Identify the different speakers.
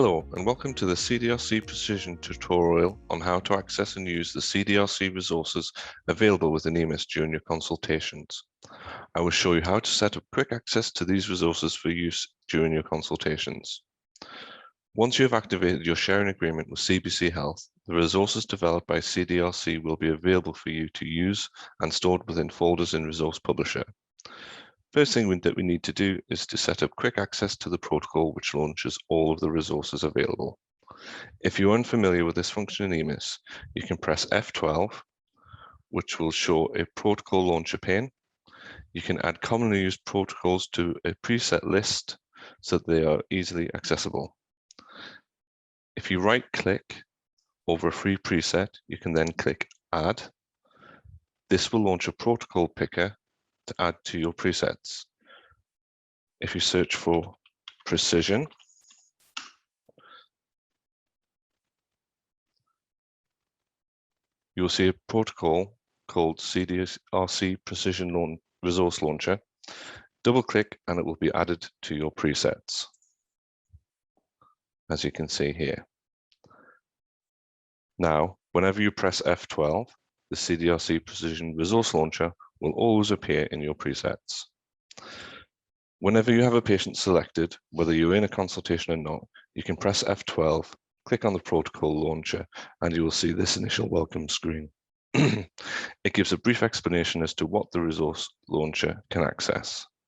Speaker 1: Hello and welcome to the CDRC Precision tutorial on how to access and use the CDRC resources available within EMIS during your consultations. I will show you how to set up quick access to these resources for use during your consultations. Once you have activated your sharing agreement with CBC Health, the resources developed by CDRC will be available for you to use and stored within folders in Resource Publisher. First thing that we need to do is to set up quick access to the protocol which launches all of the resources available. If you're unfamiliar with this function in EMIS, you can press F12, which will show a protocol launcher pane. You can add commonly used protocols to a preset list so that they are easily accessible. If you right-click over a free preset, you can then click Add. This will launch a protocol picker to add to your presets. If you search for Precision, you'll see a protocol called CDRC Precision Resource Launcher. Double-click and it will be added to your presets, as you can see here. Now, whenever you press F12, the CDRC Precision Resource Launcher will always appear in your presets. Whenever you have a patient selected, whether you're in a consultation or not, you can press F12, click on the protocol launcher, and you will see this initial welcome screen. It gives a brief explanation as to what the resource launcher can access.